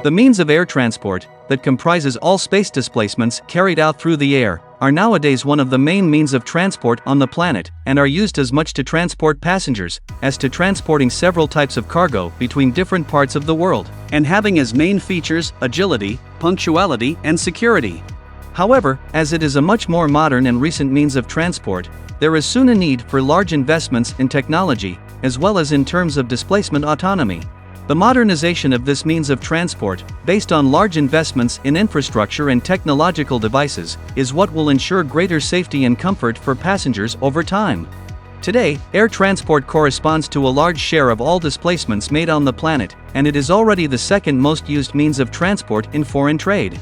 The means of air transport, that comprises all space displacements carried out through the air, are nowadays one of the main means of transport on the planet, and are used as much to transport passengers, as to transporting several types of cargo between different parts of the world, and having as main features agility, punctuality, and security. However, as it is a much more modern and recent means of transport, there is soon a need for large investments in technology, as well as in terms of displacement autonomy. The modernization of this means of transport, based on large investments in infrastructure and technological devices, is what will ensure greater safety and comfort for passengers over time. Today, air transport corresponds to a large share of all displacements made on the planet, and it is already the second most used means of transport in foreign trade.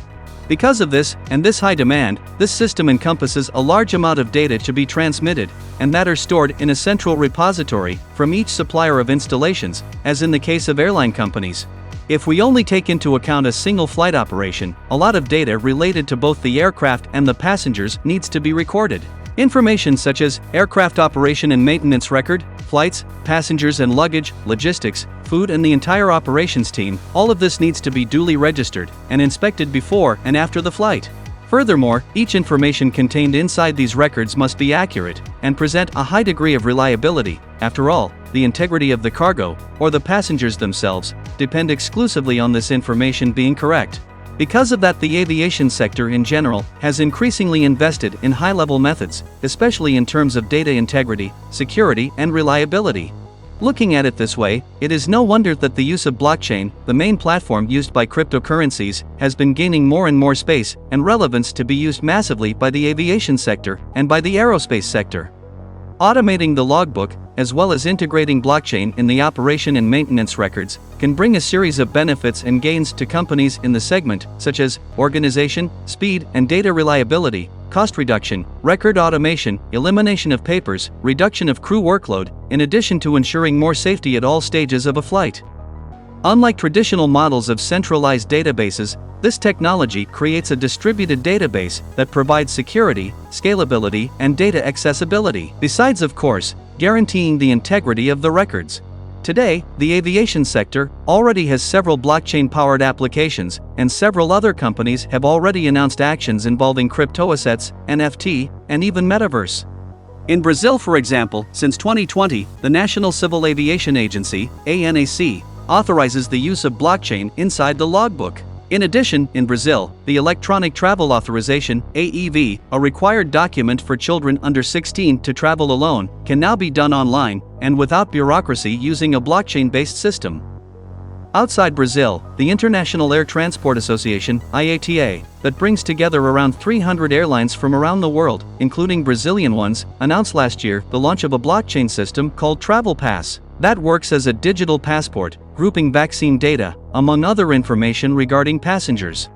Because of this, and this high demand, this system encompasses a large amount of data to be transmitted, and that are stored in a central repository from each supplier of installations, as in the case of airline companies. If we only take into account a single flight operation, a lot of data related to both the aircraft and the passengers needs to be recorded. Information such as aircraft operation and maintenance record, flights, passengers and luggage, logistics, food and the entire operations team, all of this needs to be duly registered and inspected before and after the flight. Furthermore, each information contained inside these records must be accurate and present a high degree of reliability. After all, the integrity of the cargo, or the passengers themselves, depend exclusively on this information being correct. Because of that, the aviation sector in general has increasingly invested in high-level methods, especially in terms of data integrity, security, and reliability. Looking at it this way, it is no wonder that the use of blockchain, the main platform used by cryptocurrencies, has been gaining more and more space and relevance to be used massively by the aviation sector and by the aerospace sector. Automating the logbook, as well as integrating blockchain in the operation and maintenance records, can bring a series of benefits and gains to companies in the segment, such as organization, speed and data reliability, cost reduction, record automation, elimination of papers, reduction of crew workload, in addition to ensuring more safety at all stages of a flight. Unlike traditional models of centralized databases, this technology creates a distributed database that provides security, scalability, and data accessibility, besides, of course, guaranteeing the integrity of the records. Today, the aviation sector already has several blockchain-powered applications, and several other companies have already announced actions involving cryptoassets, NFT, and even metaverse. In Brazil, for example, since 2020, the National Civil Aviation Agency, ANAC, authorizes the use of blockchain inside the logbook. In addition, in Brazil, the Electronic Travel Authorization, AEV, a required document for children under 16 to travel alone, can now be done online and without bureaucracy using a blockchain-based system. Outside Brazil, the International Air Transport Association, IATA, that brings together around 300 airlines from around the world, including Brazilian ones, announced last year the launch of a blockchain system called Travel Pass that works as a digital passport, grouping vaccine data, among other information regarding passengers.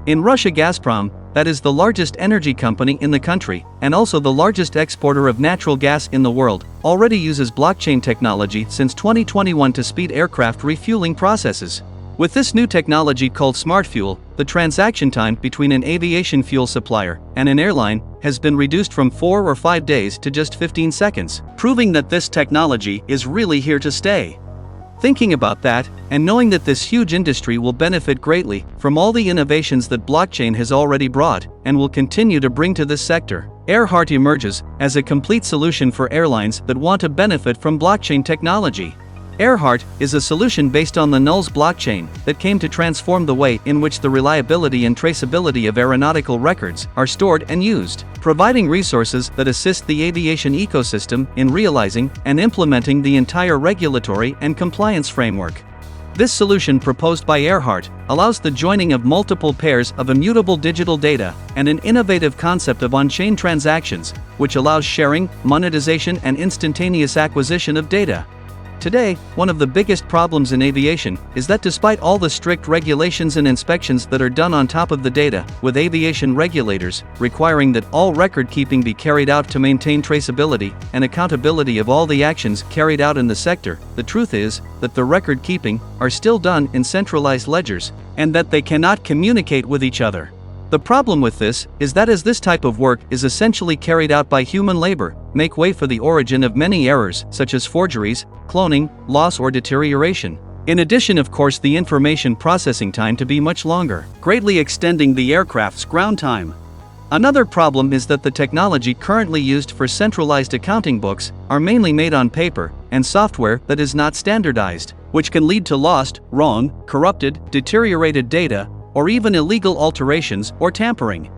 In Russia, Gazprom, that is the largest energy company in the country, and also the largest exporter of natural gas in the world, already uses blockchain technology since 2021 to speed aircraft refueling processes. With this new technology called Smart Fuel, the transaction time between an aviation fuel supplier and an airline has been reduced from 4 or 5 days to just 15 seconds, proving that this technology is really here to stay. Thinking about that, and knowing that this huge industry will benefit greatly from all the innovations that blockchain has already brought and will continue to bring to this sector, Earhart emerges as a complete solution for airlines that want to benefit from blockchain technology. Earhart is a solution based on the NULS blockchain that came to transform the way in which the reliability and traceability of aeronautical records are stored and used, providing resources that assist the aviation ecosystem in realizing and implementing the entire regulatory and compliance framework. This solution proposed by Earhart allows the joining of multiple pairs of immutable digital data and an innovative concept of on-chain transactions, which allows sharing, monetization, and instantaneous acquisition of data. Today, one of the biggest problems in aviation is that despite all the strict regulations and inspections that are done on top of the data, with aviation regulators requiring that all record-keeping be carried out to maintain traceability and accountability of all the actions carried out in the sector, the truth is that the record-keeping are still done in centralized ledgers, and that they cannot communicate with each other. The problem with this is that as this type of work is essentially carried out by human labor, make way for the origin of many errors such as forgeries, cloning, loss or deterioration. In addition, of course, the information processing time to be much longer, greatly extending the aircraft's ground time. Another problem is that the technology currently used for centralized accounting books are mainly made on paper and software that is not standardized, which can lead to lost, wrong, corrupted, deteriorated data, or even illegal alterations or tampering.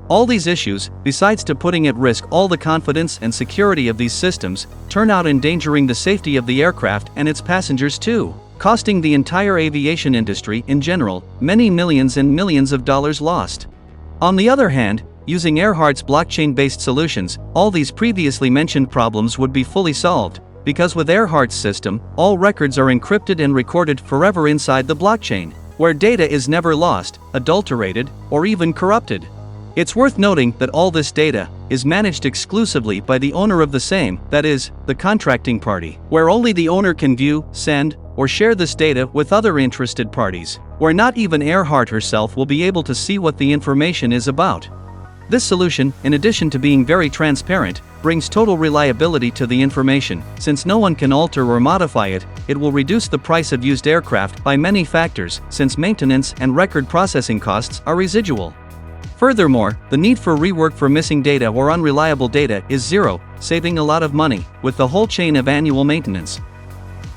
All these issues, besides to putting at risk all the confidence and security of these systems, turn out endangering the safety of the aircraft and its passengers too, costing the entire aviation industry in general many millions and millions of dollars lost. On the other hand, using Earhart's blockchain-based solutions, all these previously mentioned problems would be fully solved, because with Earhart's system, all records are encrypted and recorded forever inside the blockchain, where data is never lost, adulterated, or even corrupted. It's worth noting that all this data is managed exclusively by the owner of the same, that is, the contracting party, where only the owner can view, send, or share this data with other interested parties, where not even Earhart herself will be able to see what the information is about. This solution, in addition to being very transparent, brings total reliability to the information. Since no one can alter or modify it, it will reduce the price of used aircraft by many factors, since maintenance and record processing costs are residual. Furthermore, the need for rework for missing data or unreliable data is zero, saving a lot of money, with the whole chain of annual maintenance.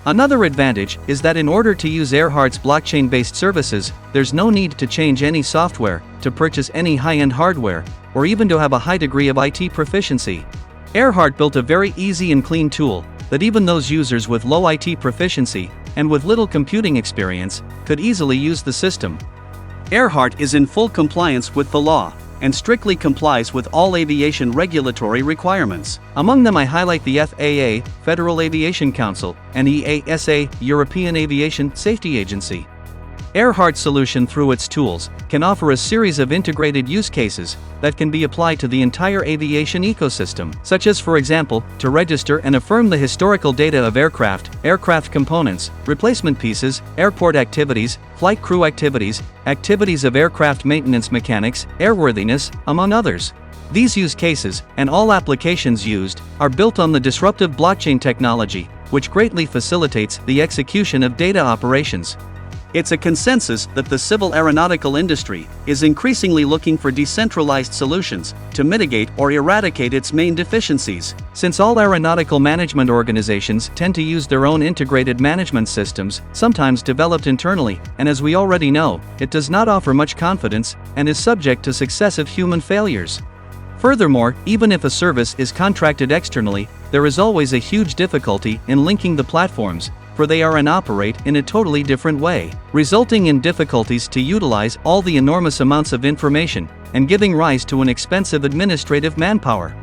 Another advantage is that in order to use Earhart's blockchain-based services, there's no need to change any software, to purchase any high-end hardware, or even to have a high degree of IT proficiency. Earhart built a very easy and clean tool that even those users with low IT proficiency and with little computing experience could easily use the system. Earhart is in full compliance with the law and strictly complies with all aviation regulatory requirements. Among them I highlight the FAA, Federal Aviation Council, and EASA, European Aviation Safety Agency. Earhart's solution through its tools can offer a series of integrated use cases that can be applied to the entire aviation ecosystem, such as, for example, to register and affirm the historical data of aircraft components, replacement pieces, airport activities, flight crew activities, activities of aircraft maintenance mechanics, airworthiness, among others. These use cases, and all applications used, are built on the disruptive blockchain technology, which greatly facilitates the execution of data operations. It's a consensus that the civil aeronautical industry is increasingly looking for decentralized solutions to mitigate or eradicate its main deficiencies. Since all aeronautical management organizations tend to use their own integrated management systems, sometimes developed internally, and as we already know, it does not offer much confidence and is subject to successive human failures. Furthermore, even if a service is contracted externally, there is always a huge difficulty in linking the platforms, for they are and operate in a totally different way, resulting in difficulties to utilize all the enormous amounts of information and giving rise to an expensive administrative manpower.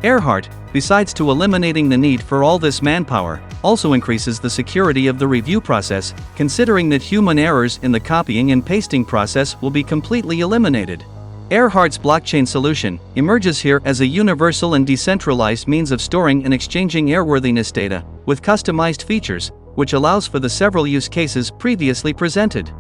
Earhart, besides to eliminating the need for all this manpower, also increases the security of the review process, considering that human errors in the copying and pasting process will be completely eliminated. Earhart's blockchain solution emerges here as a universal and decentralized means of storing and exchanging airworthiness data, with customized features, which allows for the several use cases previously presented.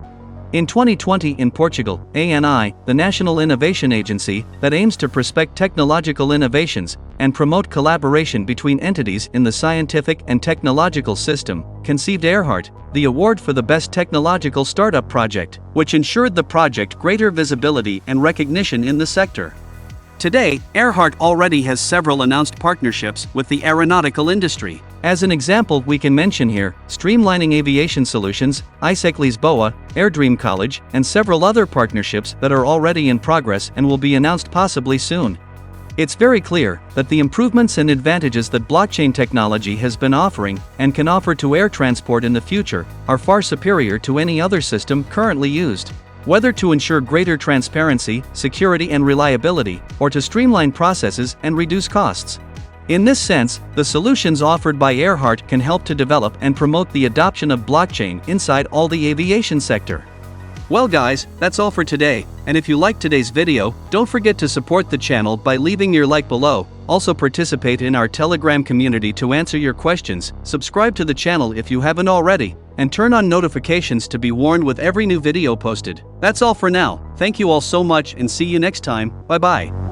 In 2020 in Portugal, ANI, the National Innovation Agency that aims to prospect technological innovations and promote collaboration between entities in the scientific and technological system, conceived Earhart, the award for the best technological startup project, which ensured the project greater visibility and recognition in the sector. Today, Earhart already has several announced partnerships with the aeronautical industry. As an example, we can mention here, Streamlining Aviation Solutions, ISEC Lisboa, AirDream College, and several other partnerships that are already in progress and will be announced possibly soon. It's very clear that the improvements and advantages that blockchain technology has been offering and can offer to air transport in the future are far superior to any other system currently used. Whether to ensure greater transparency, security and reliability, or to streamline processes and reduce costs. In this sense, the solutions offered by Earhart can help to develop and promote the adoption of blockchain inside all the aviation sector. Well guys, that's all for today, and if you liked today's video, don't forget to support the channel by leaving your like below, also participate in our Telegram community to answer your questions, subscribe to the channel if you haven't already, and turn on notifications to be warned with every new video posted. That's all for now, thank you all so much and see you next time, bye bye.